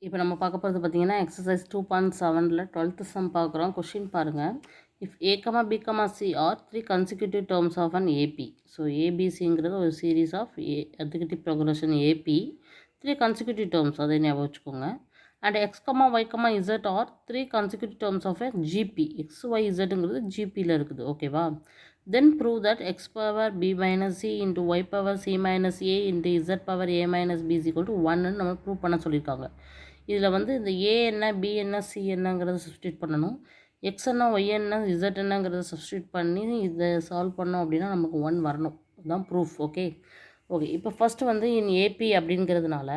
இப்போ நம்ம பார்க்க போகிறது பார்த்தீங்கன்னா எக்ஸசைஸ் 2.7ல் 12th சம் பார்க்குறோம். கொஷின் பாருங்கள். If A comma B comma C are 3 consecutive terms of an AP. So ஏபிசிங்கிறது ஒரு series of executive progression AP 3 consecutive terms, அதை ஞாபகம் வச்சுக்கோங்க. And X comma Y comma Z are 3 consecutive terms of a GP. X Y இசட்டுங்கிறது ஜிபியில் இருக்குது. ஓகேவா? Then prove that X power B minus C into Y power C minus A into Z power A minus B is equal to 1ன்னு நம்ம prove பண்ண சொல்லியிருக்காங்க. இதில் வந்து இந்த ஏ என்ன, பி என்ன, சி என்னங்கிறத சப்ஸ்டியூட் பண்ணணும். எக்ஸ் என்ன, ஒய் என்ன, இசட் என்னங்கிறத சப்ஸ்டியூட் பண்ணி இதை சால்வ் பண்ணோம் அப்படின்னா நமக்கு 1 வரணும். அதுதான் ப்ரூஃப். ஓகே. இப்போ ஃபஸ்ட்டு வந்து இன் ஏபி அப்படிங்கிறதுனால,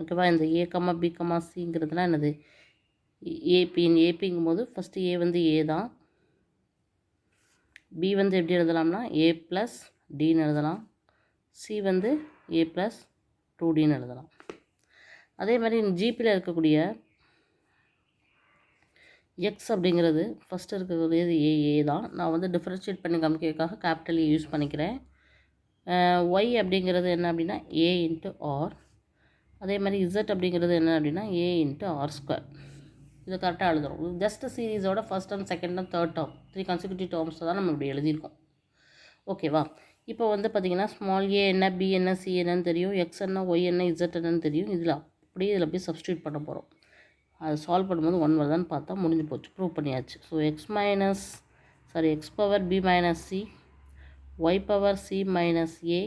ஓகேவா, இந்த ஏ கமா பி கமா சிங்கிறதுலாம் என்னது ஏபி. இன் ஏபிங்கும் போது ஃபஸ்ட்டு ஏ வந்து ஏ தான். பி வந்து எப்படி எழுதலாம்னா ஏ ப்ளஸ் டின்னு எழுதலாம். சி வந்து ஏ ப்ளஸ் 2டின்னு எழுதலாம். அதே மாதிரி ஜிபியில் இருக்கக்கூடிய எக்ஸ் அப்படிங்கிறது ஃபஸ்ட்டு இருக்கக்கூடியது ஏ தான். நான் வந்து டிஃப்ரென்ஷியேட் பண்ணி காமிக்கிறதுக்காக கேபிட்டல் ஏ யூஸ் பண்ணிக்கிறேன். ஒய் அப்படிங்கிறது என்ன அப்படின்னா ஏ இன்ட்டு ஆர். அதே மாதிரி இசட் அப்படிங்கிறது என்ன அப்படின்னா ஏ இன்ட்டு ஆர் ஸ்கொயர். இதை கரெக்டாக எழுதுகிறோம். ஜஸ்ட் சீரீஸோட first term, second term, third term 3 consecutive terms தான் நம்ம இப்படி எழுதியிருக்கோம். ஓகேவா? இப்போ வந்து பார்த்திங்கன்னா ஸ்மால் ஏ என்ன, பி என்ன, சி என்னன்னு தெரியும். எக்ஸ் என்ன, ஒய் என்ன, இசட் என்னன்னு தெரியும். இதில் போய் சப்ஸ்டியூட் பண்ண போகிறோம். அதை சால்வ் பண்ணும்போது 1 வருதான்னு பார்த்தா முடிஞ்சு போச்சு, ப்ரூவ் பண்ணியாச்சு. So X power B minus C, Y power C minus A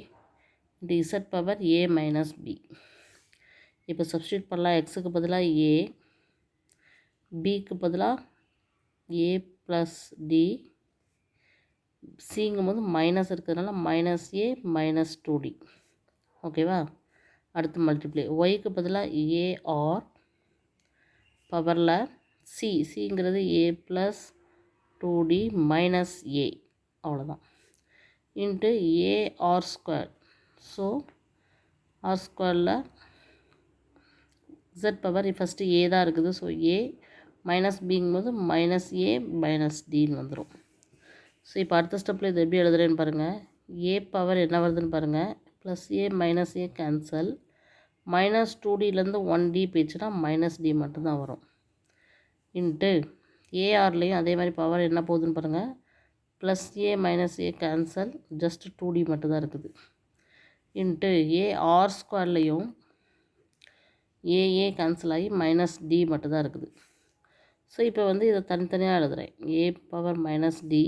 into Z power A minus B. இப்போ சப்ஸ்டியூட் பண்ணலாம். எக்ஸுக்கு பதிலாக ஏ, பிக்கு பதிலாக ஏ ப்ளஸ் டி, சிங்கும் போது மைனஸ் இருக்கிறதுனால மைனஸ் ஏ மைனஸ் 2d. ஓகேவா? அடுத்து மல்டிப்ளை. ஒய்க்கு பதிலாக ஏஆர் பவரில் சிங்கிறது ஏ ப்ளஸ் 2d மைனஸ் ஏ, அவ்வளோதான், into AR square. So R ஸ்கொயரில் இசட் பவர் ஃபஸ்ட்டு ஏ தான் இருக்குது. ஸோ ஏ மைனஸ் பிங்கும் போது மைனஸ் ஏ மைனஸ் டின்னு வந்துடும். ஸோ இப்போ அடுத்த ஸ்டெப்பில் இது எப்படி எழுதுறேன்னு பாருங்கள். ஏ பவர் என்ன வருதுன்னு பாருங்கள். Plus A minus A cancel. Minus 2dலேருந்து 1d போயிடுச்சுன்னா மைனஸ் டி மட்டும்தான் வரும். இன்ட்டு ஏஆர்லேயும் அதே மாதிரி பவர் என்ன போகுதுன்னு பாருங்கள். Plus A minus A cancel, just 2d மட்டும்தான் இருக்குது. இன்ட்டு ஏஆர் ஸ்கொயர்லேயும் ஏஏ கேன்சல் ஆகி மைனஸ் டி மட்டும்தான் இருக்குது. ஸோ இப்போ வந்து இதை தனித்தனியாக எழுதுகிறேன். A power minus D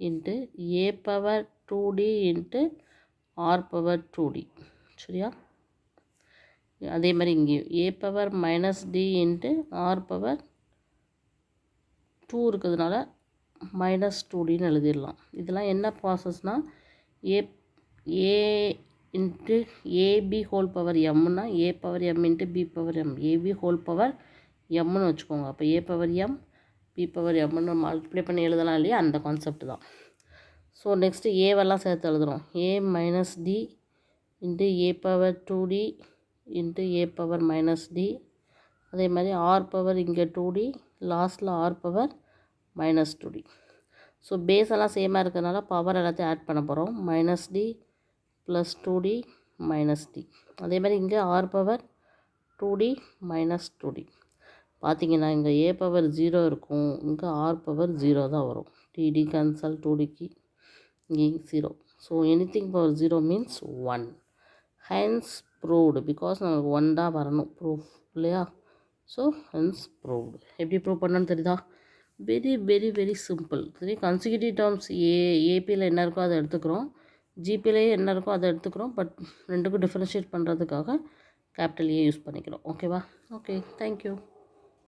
into A power 2d into R power 2d. சரியா? அதே மாதிரி இங்கேயும் A power minus D into R power 2 இருக்கிறதுனால மைனஸ் 2dன்னு எழுதிடலாம். இதெல்லாம் என்ன ப்ராசஸ்னால் A into AB whole power எம்னா A power M into B power M, AB whole power எம்னு வச்சுக்கோங்க. அப்போ A power M B power எம்னு மல்டிப்ளை பண்ணி எழுதலாம் இல்லையா, அந்த கான்செப்ட் தான். ஸோ நெக்ஸ்ட்டு ஏவெல்லாம் சேர்த்து எழுதுகிறோம். A minus D into A power 2d into A power minus D. அதே மாதிரி ஆர் பவர் இங்கே 2d, லாஸ்ட்டில் R power minus 2d. So base எல்லாம் சேமாக இருக்கிறதுனால பவர் எல்லாத்தையும் ஆட் பண்ண போகிறோம். Minus D plus 2d minus D. அதே மாதிரி இங்கே R power 2d minus 2d. பார்த்திங்கன்னா இங்கே ஏ பவர் 0 இருக்கும், இங்கே ஆர் பவர் 0 தான் வரும். டிடி கேன்சல், 2dக்கு இங்கே 0. So anything power 0 means 1. Hence proved. Because நமக்கு 1 தான் வரணும் ப்ரூஃப் இல்லையா? So hence proved. எப்படி ப்ரூவ் பண்ணணும்னு தெரியுதா? Very very very simple. 3 consecutive terms ஏபியில் என்ன இருக்கோ அதை எடுத்துக்கிறோம், ஜிபிலேயே என்ன இருக்கோ அதை எடுத்துக்கிறோம். பட் ரெண்டுக்கும் டிஃப்ரென்ஷியேட் பண்ணுறதுக்காக கேபிட்டல் ஏ யூஸ் பண்ணிக்கிறோம். ஓகேவா? Okay, thank you.